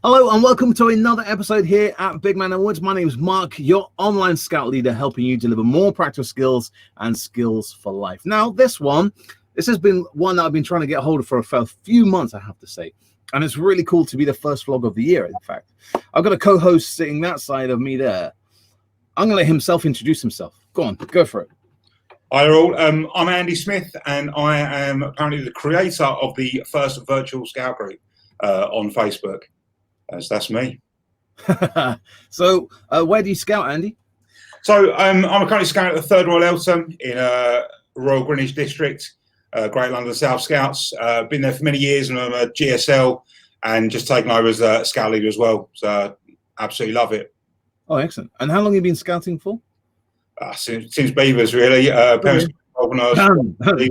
Hello and welcome to another episode here at Big Man Awards. My name is Mark, your online scout leader, helping you deliver more practical skills and skills for life. Now, this has been one that I've been trying to get hold of for a few months, I have to say. And it's really cool to be the first vlog of the year, in fact. I've got a co-host sitting that side of me there. I'm going to let himself introduce himself. Go on, go for it. Hi all, I'm Andy Smith and I am apparently the creator of the first virtual scout group on Facebook. So that's me. So where do you scout, Andy? So I'm currently scouting at the 3rd Royal Eltham in Royal Greenwich District, Great London South Scouts. Been there for many years and I'm a GSL and just taken over as a scout leader as well. So absolutely love it. Oh, excellent. And how long have you been scouting for? Since Beavers, really.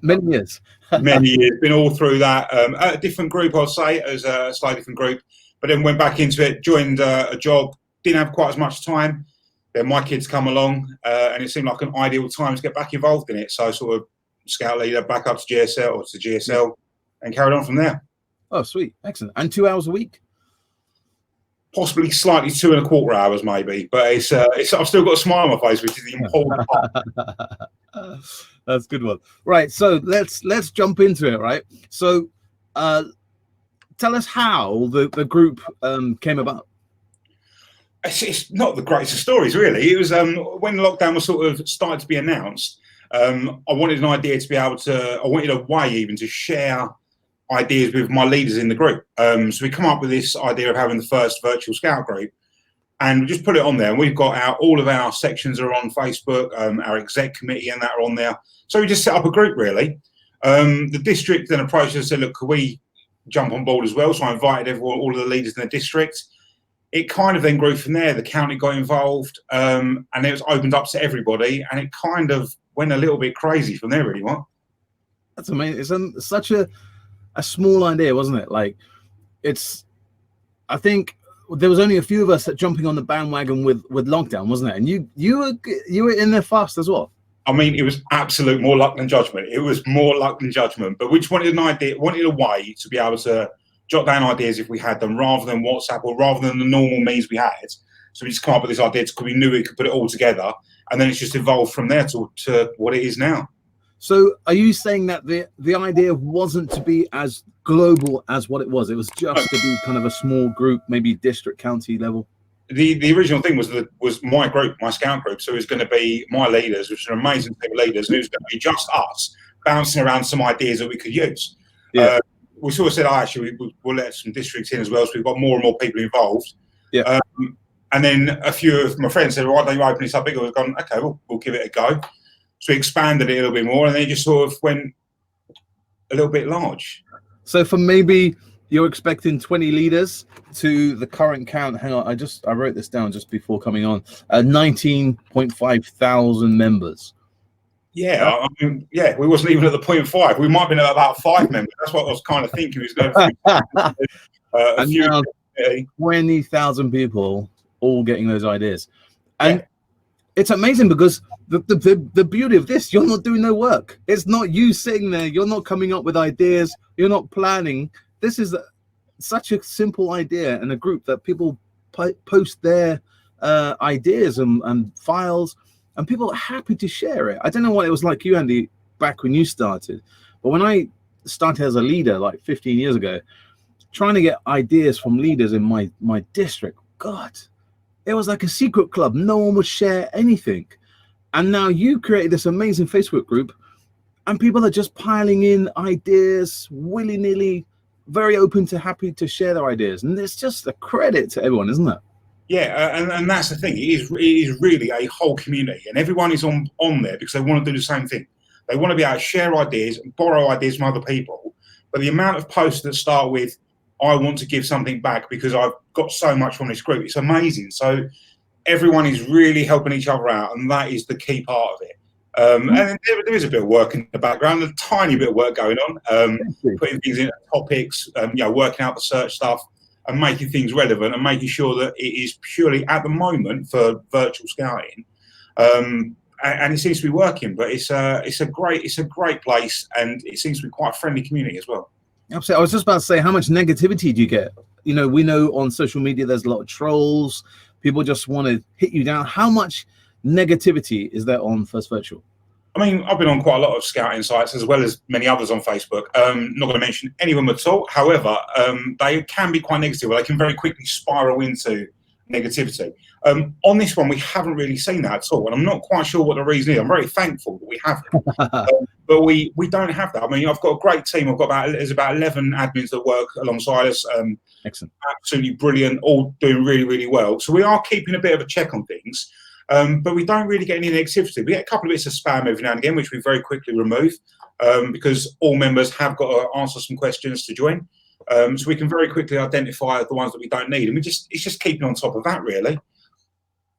Many years. Many years. Been all through that. At a different group, I'll say, as a slightly different group. But then went back into it, joined a job, didn't have quite as much time. Then my kids come along, and it seemed like an ideal time to get back involved in it. So sort of scout leader, back up to GSL, and carried on from there. Oh, sweet. Excellent. And 2 hours a week? Possibly slightly 2.25 hours, maybe. But it's I've still got a smile on my face, which is the important part. That's a good one. Right, so let's jump into it, right? So tell us how the group came about. It's not the greatest of stories, really. It was when lockdown was sort of started to be announced. I wanted an idea to be able to. I wanted a way even to share ideas with my leaders in the group. So we come up with this idea of having the first virtual scout group, and we just put it on there. And we've got all of our sections are on Facebook. Our exec committee and that are on there. So we just set up a group, really. The district then approached us and said, "Look, could we jump on board as well?" So I invited everyone, all of the leaders in the district. It kind of then grew from there. The county got involved, and it was opened up to everybody, and it kind of went a little bit crazy from there, really. What? That's amazing. It's such a small idea, wasn't it? Like, I think there was only a few of us that jumping on the bandwagon with lockdown, wasn't it? And you were in there fast as well. I mean, it was absolute more luck than judgment. It was more luck than judgment. But we just wanted wanted a way to be able to jot down ideas if we had them, rather than WhatsApp or rather than the normal means we had. So we just come up with this idea because we knew we could put it all together, and then it's just evolved from there to what it is now. So are you saying that the idea wasn't to be as global as what it was? It was just to be kind of a small group, maybe district, county level? The original thing was my group, my scout group. So it was going to be my leaders, which are an amazing team of leaders, and it was going to be just us bouncing around some ideas that we could use. Yeah. We sort of said, actually, we'll let some districts in as well, so we've got more and more people involved. Yeah. And then a few of my friends said, "Why don't you open this up bigger?" We've gone, "Okay, we'll give it a go." So we expanded it a little bit more, and then it just sort of went a little bit large. So for maybe you're expecting 20 leaders to the current count. Hang on, I wrote this down just before coming on. 19.5 thousand members. Yeah, I mean, yeah, we wasn't even at the 0.5. We might have been at about 5 members. That's what I was kind of thinking. It was going now 20,000 people all getting those ideas, and it's amazing because the beauty of this, you're not doing no work. It's not you sitting there. You're not coming up with ideas. You're not planning. This is such a simple idea and a group that people post their ideas and files, and people are happy to share it. I don't know what it was like you, Andy, back when you started, but when I started as a leader like 15 years ago, trying to get ideas from leaders in my district, God, it was like a secret club. No one would share anything. And now you created this amazing Facebook group, and people are just piling in ideas willy-nilly, very open to, happy to share their ideas. And it's just a credit to everyone, isn't it? Yeah, and that's the thing. It is really a whole community, and everyone is on there because they want to do the same thing. They want to be able to share ideas and borrow ideas from other people. But the amount of posts that start with, "I want to give something back because I've got so much from this group," it's amazing. So everyone is really helping each other out, and that is the key part of it. And there is a bit of work in the background, a tiny bit of work going on, putting things in topics, working out the search stuff, and making things relevant, and making sure that it is purely at the moment for virtual scouting. And it seems to be working, but it's a great place, and it seems to be quite a friendly community as well. Absolutely. I was just about to say, how much negativity do you get? you know, we know on social media there's a lot of trolls. People just want to hit you down. How much negativity is there on First Virtual? I mean, I've been on quite a lot of scouting sites as well as many others on Facebook. Not going to mention any of them at all. However, they can be quite negative. They can very quickly spiral into negativity. On this one, we haven't really seen that at all, and I'm not quite sure what the reason is. I'm very thankful that we haven't, but we don't have that. I mean, I've got a great team. There's about 11 admins that work alongside us. Excellent, absolutely brilliant, all doing really, really well. So we are keeping a bit of a check on things. But we don't really get any negativity. We get a couple of bits of spam every now and again, which we very quickly remove because all members have got to answer some questions to join. So we can very quickly identify the ones that we don't need. And it's just keeping on top of that, really.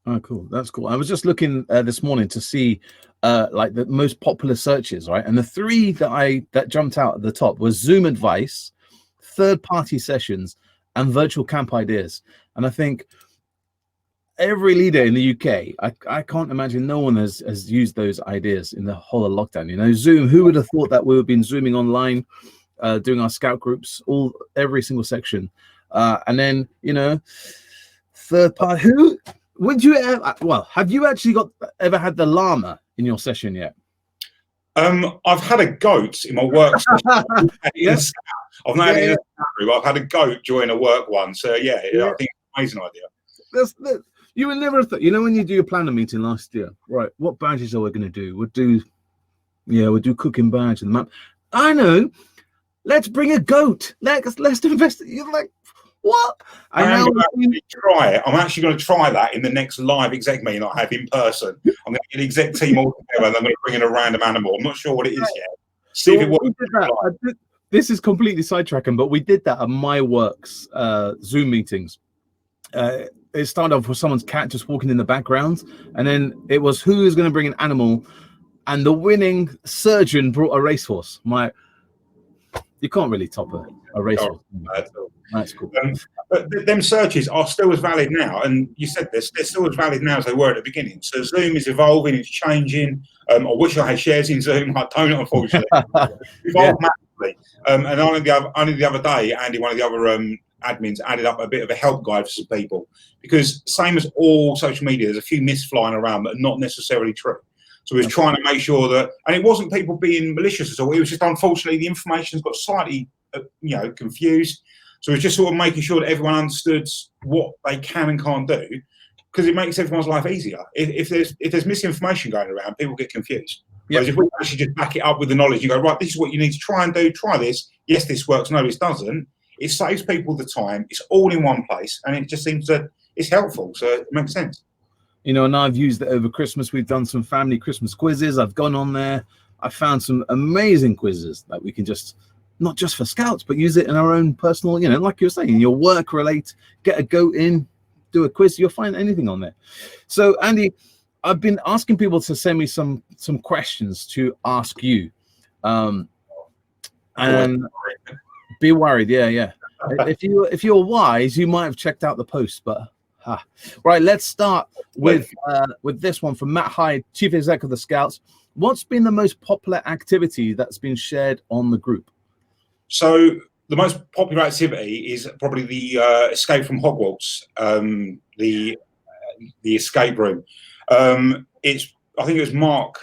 Oh, cool. That's cool. I was just looking this morning to see like the most popular searches, right? And the three that jumped out at the top was Zoom advice, third-party sessions, and virtual camp ideas. And I think every leader in the UK, I can't imagine no one has used those ideas in the whole of lockdown. You know, Zoom, who would have thought that we would have been Zooming online, doing our scout groups, every single section. And then, you know, third party, who would you ever, well, have you actually ever had the llama in your session yet? I've had a goat in my work session. Yes. I've not had it in a scout group. I've had a goat join a work one. So yeah. I think it's an amazing idea. You would never have thought, you know, when you do your planning meeting last year, right? What badges are we going to do? We'll do cooking badge and map. I know. Let's bring a goat. Let's invest. You're like, what? I'm actually going to try that in the next live exec meeting I have in person. I'm going to get the exec team all together and I'm going to bring in a random animal. I'm not sure what it is yet. See if it works. This is completely sidetracking, but we did that at my works Zoom meetings. It started off with someone's cat just walking in the background, and then it was who is going to bring an animal, and the winning surgeon brought a racehorse. You can't really top a racehorse. That's cool. But them searches are still as valid now, and you said this, they're still as valid now as they were at the beginning. So Zoom is evolving, it's changing. I wish I had shares in Zoom. I don't, unfortunately. Evolved massively. And only the other day, Andy, one of the other admins, added up a bit of a help guide for some people, because same as all social media, there's a few myths flying around that are not necessarily true. So we was trying to make sure that, and it wasn't people being malicious at all. It was just, unfortunately, the information's got slightly, confused. So it's just sort of making sure that everyone understood what they can and can't do, because it makes everyone's life easier. If there's misinformation going around, people get confused. Yep. Whereas if we actually just back it up with the knowledge, you go, right, this is what you need to try and do. Try this. Yes, this works. No, this doesn't. It saves people the time. It's all in one place, and it just seems that it's helpful. So it makes sense. You know, and I've used it over Christmas. We've done some family Christmas quizzes. I've gone on there. I found some amazing quizzes that we can just, not just for scouts, but use it in our own personal, you know, like you were saying, in your work relate, get a goat in, do a quiz. You'll find anything on there. So, Andy, I've been asking people to send me some questions to ask you. And be worried, yeah. If you're wise, you might have checked out the post, but right. Let's start with this one from Matt Hyde, Chief Exec of the Scouts. What's been the most popular activity that's been shared on the group? So the most popular activity is probably the escape from Hogwarts, the escape room. I think it was Mark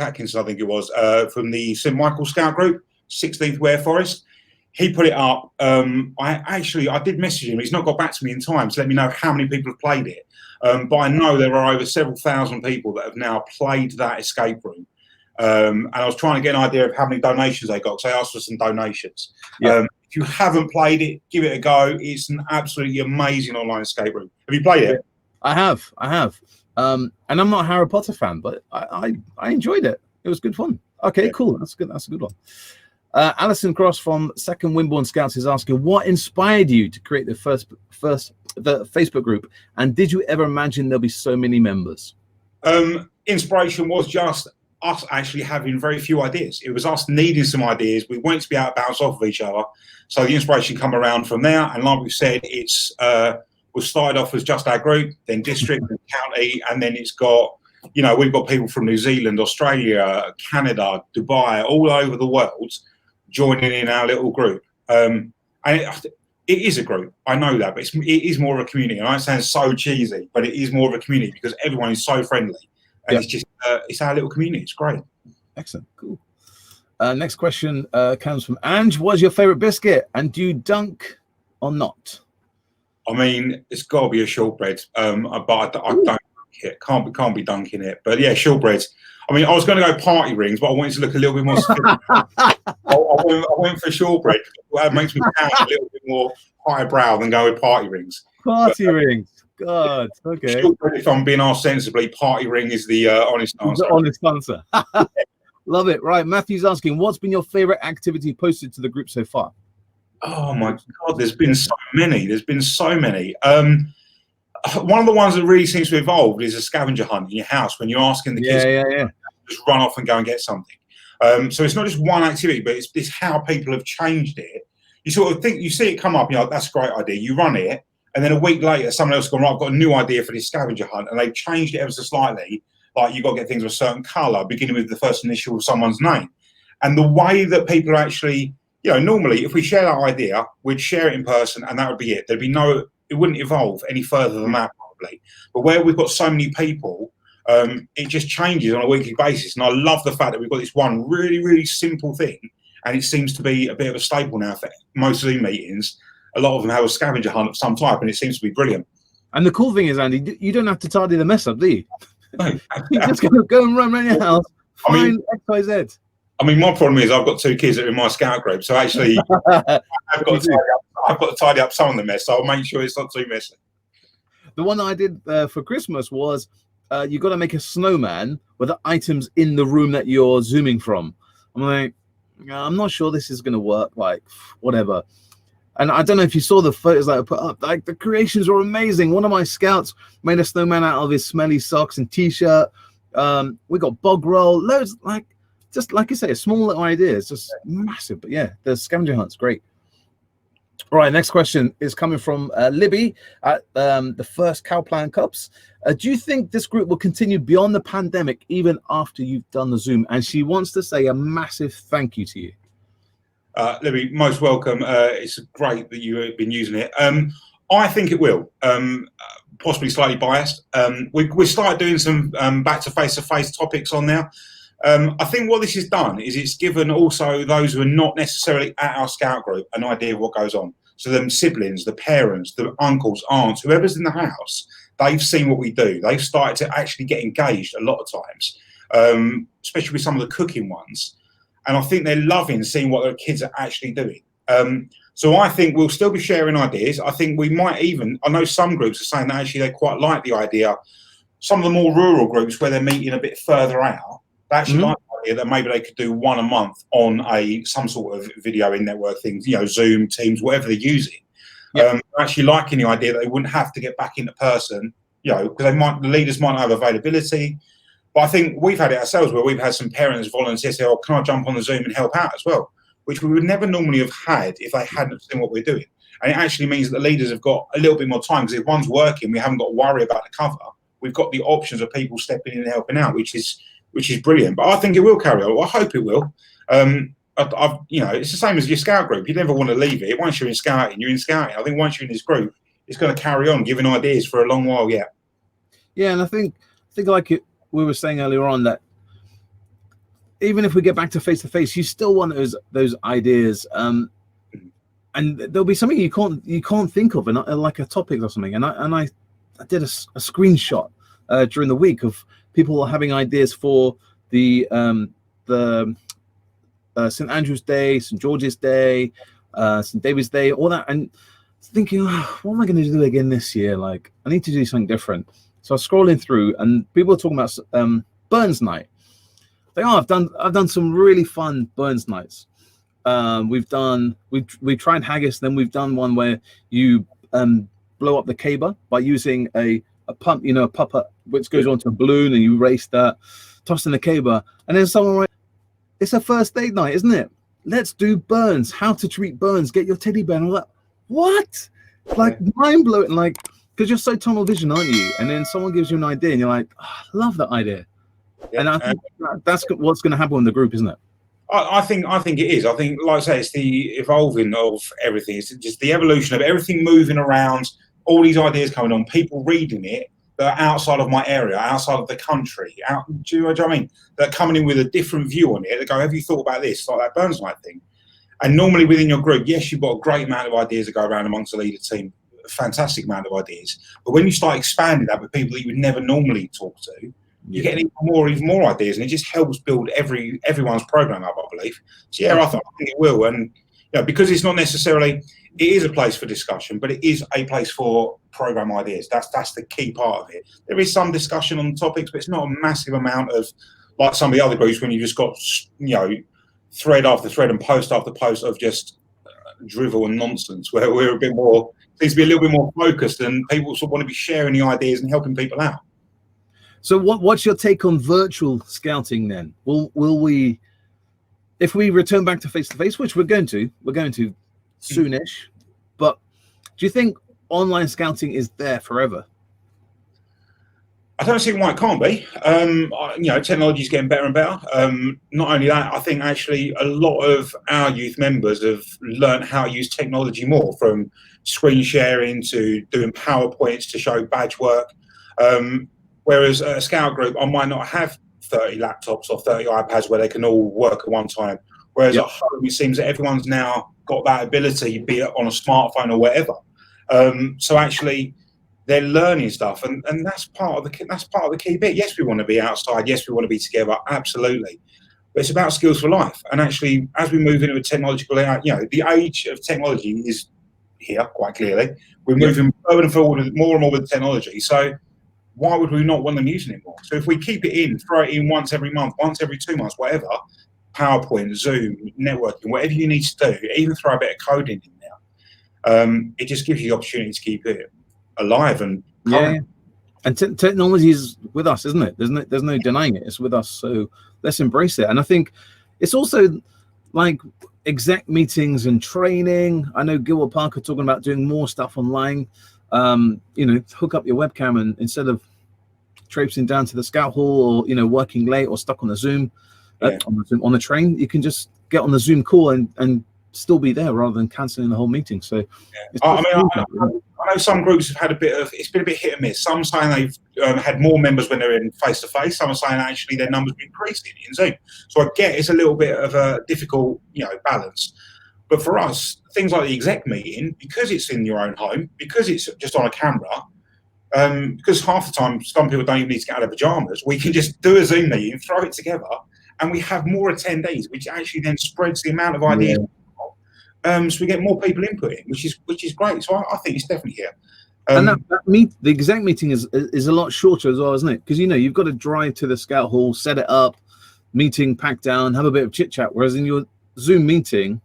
Atkinson, I think it was, from the St Michael Scout Group, 16th Ware Forest. He put it up. I did message him. He's not got back to me in time to let me know how many people have played it. But I know there are over several thousand people that have now played that escape room. And I was trying to get an idea of how many donations they got, because I asked for some donations. Yeah. If you haven't played it, give it a go. It's an absolutely amazing online escape room. Have you played it? I have. And I'm not a Harry Potter fan, but I enjoyed it. It was good fun. Okay, cool. That's good. That's a good one. Alison Cross from Second Wimborne Scouts is asking, what inspired you to create the Facebook group, and did you ever imagine there'll be so many members? Inspiration was just us actually having very few ideas. It was us needing some ideas. We wanted to be able to bounce off of each other. So the inspiration come around from there. And like we said, it's we started off as just our group, then district and county, and then it's got, we've got people from New Zealand, Australia, Canada, Dubai, all over the world joining in our little group. And it is a group. I know that, but it is more of a community. And I sound so cheesy, but it is more of a community because everyone is so friendly, and it's just it's our little community. It's great. Excellent, cool. Next question comes from Ange. What's your favorite biscuit, and do you dunk or not? I mean, it's got to be a shortbread, but I don't dunk it. Can't be dunking it. But yeah, shortbreads. I mean, I was going to go party rings, but I wanted to look a little bit more. I went for shortbread. That makes me sound a little bit more highbrow than go with party rings. Party rings. God, okay. Shortbread, if I'm being asked sensibly, party ring is the honest answer. The honest answer. Love it. Right, Matthew's asking, what's been your favorite activity posted to the group so far? Oh my God, there's been so many. One of the ones that really seems to evolve is a scavenger hunt in your house when you're asking the kids to just run off and go and get something. So it's not just one activity, but it's how people have changed it. You sort of think, you see it come up, you're like, that's a great idea. You run it, and then a week later, someone else has gone, right, I've got a new idea for this scavenger hunt, and they've changed it ever so slightly. Like you've got to get things of a certain colour, beginning with the first initial of someone's name. And the way that people actually, normally if we share that idea, we'd share it in person and that would be it. There'd be it wouldn't evolve any further than that probably. But where we've got so many people, it just changes on a weekly basis. And I love the fact that we've got this one really, really simple thing. And it seems to be a bit of a staple now for most Zoom meetings. A lot of them have a scavenger hunt of some type and it seems to be brilliant. And the cool thing is, Andy, you don't have to tidy the mess up, do you? No, You're just going to go and run around your house, find X, Y, Z. I mean, my problem is I've got 2 kids that are in my scout group, so actually I've got to tidy up some of the mess, so I'll make sure it's not too messy. The one that I did for Christmas was you got to make a snowman with the items in the room that you're Zooming from. I'm like, I'm not sure this is going to work, like, whatever. And I don't know if you saw the photos that I put up. Like, the creations were amazing. One of my scouts made a snowman out of his smelly socks and T-shirt. We got bog roll, loads, just like you say, a small little idea. It's just massive. But yeah, the scavenger hunt's great. All right, next question is coming from Libby at the first Cowplan Cups. Do you think this group will continue beyond the pandemic, even after you've done the Zoom? And she wants to say a massive thank you to you. Libby, most welcome. It's great that you have been using it. I think it will. Possibly slightly biased. We started doing some back to face-to-face topics on now. I think what this has done is it's given also those who are not necessarily at our scout group an idea of what goes on. So them siblings, the parents, the uncles, aunts, whoever's in the house, they've seen what we do. They've started to actually get engaged a lot of times, especially with some of the cooking ones. And I think they're loving seeing what their kids are actually doing. So I think we'll still be sharing ideas. I think we might even, I know some groups are saying that actually they quite like the idea. Some of the more rural groups where they're meeting a bit further out, they actually like the idea that maybe they could do one a month on some sort of video in network things, Zoom, Teams, whatever they're using. Yep. Actually liking the idea that they wouldn't have to get back into person, because the leaders might not have availability. But I think we've had it ourselves where we've had some parents volunteer say, oh, can I jump on the Zoom and help out as well? Which we would never normally have had if they hadn't seen what we're doing. And it actually means that the leaders have got a little bit more time, because if one's working, we haven't got to worry about the cover. We've got the options of people stepping in and helping out, which is brilliant. But I think it will carry on. I hope it will. It's the same as your scout group. You never want to leave it. Once you're in scouting, you're in scouting. I think once you're in this group, it's going to carry on giving ideas for a long while yet. Yeah, and I think like we were saying earlier on, that even if we get back to face, you still want those ideas, and there'll be something you can't think of, and like a topic or something. And I did a screenshot during the week of people having ideas for the St. Andrew's Day, St. George's Day, St. David's Day, all that, and thinking, what am I going to do again this year? Like, I need to do something different. So I was scrolling through, and people are talking about Burns Night. I've done some really fun Burns nights. We've tried haggis, then we've done one where you blow up the caber by using a pump, a puppet which goes onto a balloon, and you race that, toss in the caber, and then someone went, it's a first aid night, isn't it? Let's do burns, how to treat burns, get your teddy bear and all that. What? Like, mind blowing, like, because you're so tunnel vision, aren't you? And then someone gives you an idea and you're like, oh, I love that idea. Yeah. And I think that's what's going to happen in the group, isn't it? I think it is. I think, like I say, it's the evolving of everything. It's just the evolution of everything moving around, all these ideas coming on, people reading it that are outside of my area, outside of the country. Do you know what I mean? They're coming in with a different view on it. They go, have you thought about this? Like that Burnside thing. And normally within your group, yes, you've got a great amount of ideas that go around amongst the leader team, a fantastic amount of ideas. But when you start expanding that with people that you would never normally talk to, you get even more ideas, and it just helps build everyone's program up, I believe. So yeah, I think it will, and because it's not necessarily, it is a place for discussion, but it is a place for program ideas. That's the key part of it. There is some discussion on topics, but it's not a massive amount of like some of the other groups when you just got thread after thread and post after post of just drivel and nonsense. Where we're a bit more, seems to be a little bit more focused, and people sort of want to be sharing the ideas and helping people out. So what's your take on virtual scouting then? Will we, if we return back to face-to-face, which we're going to soonish, but do you think online scouting is there forever? I don't see why it can't be. Technology is getting better and better. Not only that, I think actually a lot of our youth members have learned how to use technology more, from screen sharing to doing PowerPoints to show badge work. Whereas a scout group, I might not have 30 laptops or 30 iPads where they can all work at one time. Whereas at home, it seems that everyone's now got that ability, be it on a smartphone or whatever. So actually, they're learning stuff, and that's part of the key bit. Yes, we want to be outside. Yes, we want to be together. Absolutely, but it's about skills for life. And actually, as we move into a technological, the age of technology is here quite clearly. We're moving further and forward, more and more with technology. So why would we not want them using it more? So if we keep it in, throw it in once every month, once every 2 months, whatever, PowerPoint, Zoom, networking, whatever you need to do, even throw a bit of coding in there, it just gives you the opportunity to keep it alive and current. And technology is with us, isn't it? There's no denying it. It's with us, so let's embrace it. And I think it's also like exec meetings and training. I know Gilbert Parker talking about doing more stuff online. Hook up your webcam, and instead of traipsing down to the scout hall or working late or stuck on the Zoom, on the train, you can just get on the Zoom call and still be there rather than cancelling the whole meeting. So I know some groups have had it's been a bit hit and miss. Some saying they've had more members when they're in face to face. Some are saying actually their numbers have increased in Zoom. So I get it's a little bit of a difficult balance. But for us, things like the exec meeting, because it's in your own home, because it's just on a camera, because half the time some people don't even need to get out of pajamas, we can just do a Zoom meeting, throw it together, and we have more attendees, which actually then spreads the amount of ideas. So we get more people inputting, which is great. So I think it's definitely here. And the exec meeting is a lot shorter as well, isn't it? Because you've got to drive to the scout hall, set it up, meeting packed down, have a bit of chit chat. Whereas in your Zoom meeting,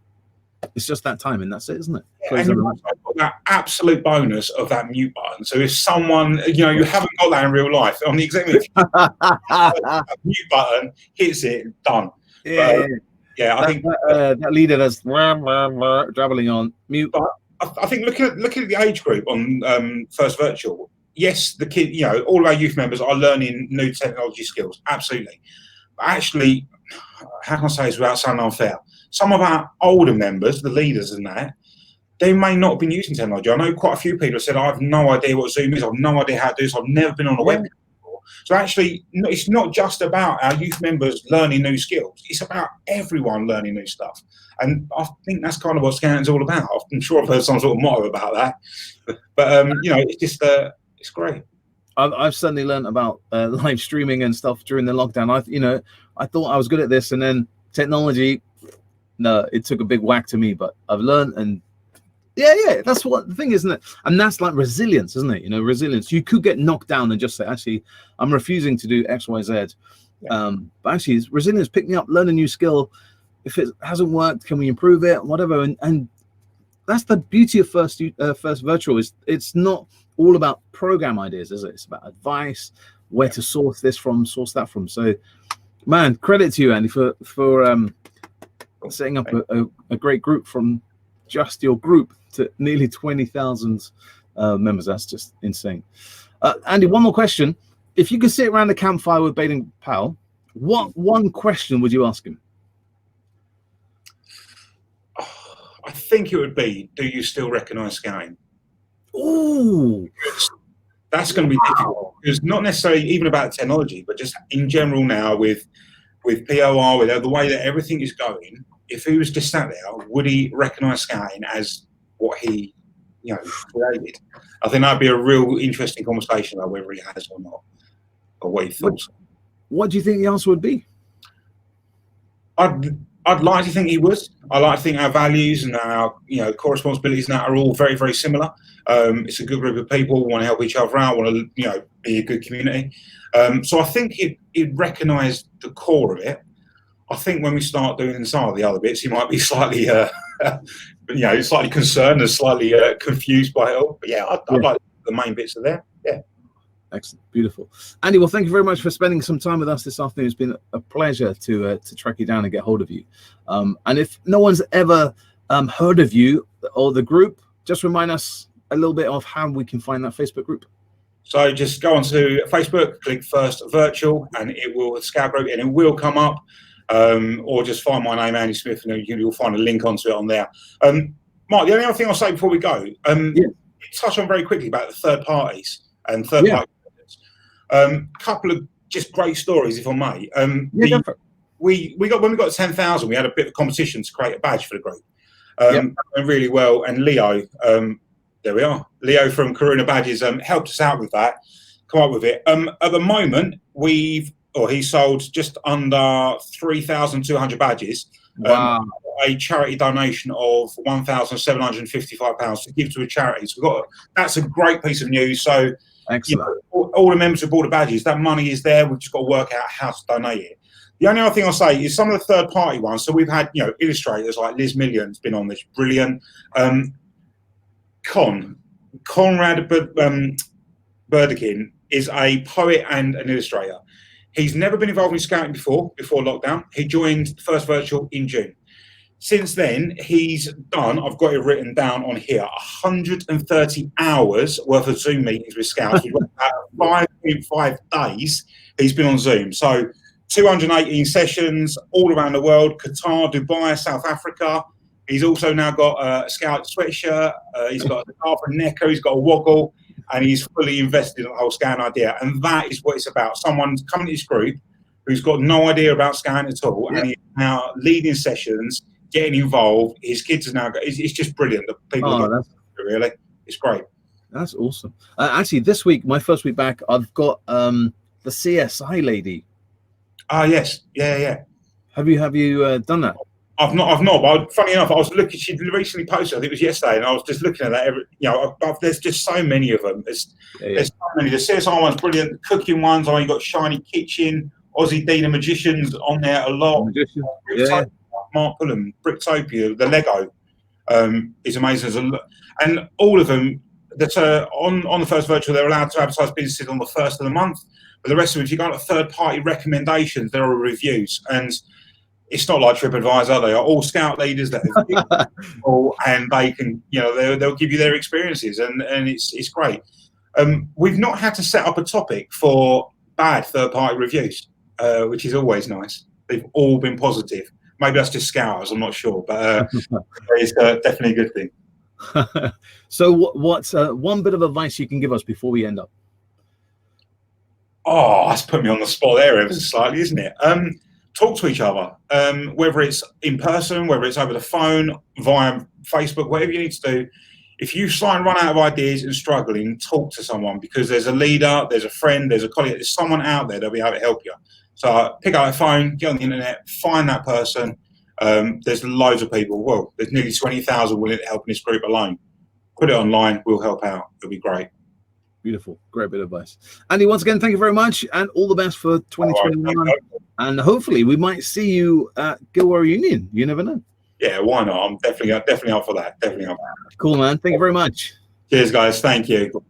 it's just that time, and that's it, isn't it? And you've got that absolute bonus of that mute button. So if someone, you haven't got that in real life, on the exec meeting, mute button, hits it, done. I think that leader that's drabbling on mute. But I think looking at the age group on First Virtual, yes, the kid, all of our youth members are learning new technology skills, absolutely. But actually, how can I say this without sounding unfair? Some of our older members, the leaders and that, they may not have been using technology. I know quite a few people have said, I have no idea what Zoom is. I have no idea how to do this. I've never been on a webcam before. So actually, it's not just about our youth members learning new skills. It's about everyone learning new stuff. And I think that's kind of what Scouting's all about. I'm sure I've heard some sort of motto about that. But it's just, it's great. I've certainly learned about live streaming and stuff during the lockdown. I thought I was good at this, and then technology, no, it took a big whack to me, but I've learned, and that's what the thing, isn't it? And that's like resilience, isn't it? Resilience. You could get knocked down and just say, actually, I'm refusing to do X, Y, Z. But actually, it's resilience, pick me up, learn a new skill. If it hasn't worked, can we improve it? Whatever. And that's the beauty of First Virtual. It's not all about program ideas, is it? It's about advice, where to source this from, source that from. So, man, credit to you, Andy, for setting up a great group from just your group to nearly 20,000 members. That's just insane. Andy, one more question. If you could sit around the campfire with Baden Powell, what one question would you ask him? I think it would be, do you still recognise scouting? Ooh. That's going to be difficult, because not necessarily even about technology, but just in general now with POR, with the way that everything is going, if he was just sat there, would he recognise scouting as what he, created? I think that'd be a real interesting conversation about whether he has or not, or what he thought. What do you think the answer would be? I'd like to think he would. I like to think our values and our core responsibilities now are all very, very similar. It's a good group of people, want to help each other out, want to be a good community. So I think he'd recognise the core of it. I think when we start doing some of the other bits, he might be slightly slightly concerned and slightly confused by it all. But I'd like the main bits are there. Yeah. Excellent, beautiful, Andy. Well, thank you very much for spending some time with us this afternoon. It's been a pleasure to track you down and get hold of you. And if no one's ever heard of you or the group, just remind us a little bit of how we can find that Facebook group. So just go onto Facebook, click First Virtual, and it will Scout Group, and it will come up. Or just find my name, Andy Smith, and you'll find a link onto it on there. Mark, the only other thing I'll say before we go, touch on very quickly about the third parties and third party. Couple of just great stories, if I may. We got when we got to 10,000, we had a bit of competition to create a badge for the group. Went really well, and Leo, there we are. Leo from Karuna Badges helped us out with that, come up with it. At the moment, he sold just under 3,200 badges. Wow. A charity donation of £1,755 to give to a charity. So that's a great piece of news. So excellent. All the members who bought the badges, that money is there. We've just got to work out how to donate it. The only other thing I'll say is some of the third party ones. So we've had illustrators like Liz Million's been on this, brilliant. Conrad Burdekin is a poet and an illustrator. He's never been involved in scouting before lockdown. He joined First Virtual in June. Since then, he's done, I've got it written down on here, 130 hours worth of Zoom meetings with scouts. We've got 5.5 days he's been on Zoom. So 218 sessions all around the world, Qatar, Dubai, South Africa. He's also now got a scout sweatshirt. He's got a scarf and necker. He's got a woggle. And he's fully invested in the whole scouting idea. And that is what it's about. Someone's coming to this group who's got no idea about scouting at all. And he's now leading sessions, getting involved. His kids are now, it's just brilliant. The people really, it's great. That's awesome. Actually, this week, my first week back, I've got the CSI lady. Ah, yes. Yeah. Have you done that? I've not. But funny enough, I was looking. She recently posted. I think it was yesterday, and I was just looking at that. There's just so many of them. There's so many. The CSI one's brilliant. The cooking ones. You got Shiny Kitchen, Aussie Dina Magicians on there a lot. Mark Pullen, Bricktopia, the Lego is amazing. And all of them that are on the First Virtual, they're allowed to advertise businesses on the first of the month. But the rest of them, if you go to third party recommendations, there are reviews and. It's not like TripAdvisor. They are all scout leaders that and they can, they'll give you their experiences, and it's great. We've not had to set up a topic for bad third-party reviews, which is always nice. They've all been positive. Maybe that's just scouters. I'm not sure, but it's definitely a good thing. So, what's one bit of advice you can give us before we end up? Oh, that's put me on the spot there ever so slightly, isn't it? Talk to each other, whether it's in person, whether it's over the phone, via Facebook, whatever you need to do. If you try and run out of ideas and struggling, talk to someone, because there's a leader, there's a friend, there's a colleague, there's someone out there that'll be able to help you. So pick up a phone, get on the internet, find that person. There's loads of people. Well, there's nearly 20,000 willing to help in this group alone. Put it online, we'll help out. It'll be great. Beautiful. Great bit of advice. Andy, once again, thank you very much, and all the best for 2021. Right, and hopefully we might see you at Gilwell Reunion. You never know. Yeah, why not? I'm definitely up for that. Definitely up. Cool, man. Thank you very much. Cheers, guys. Thank you.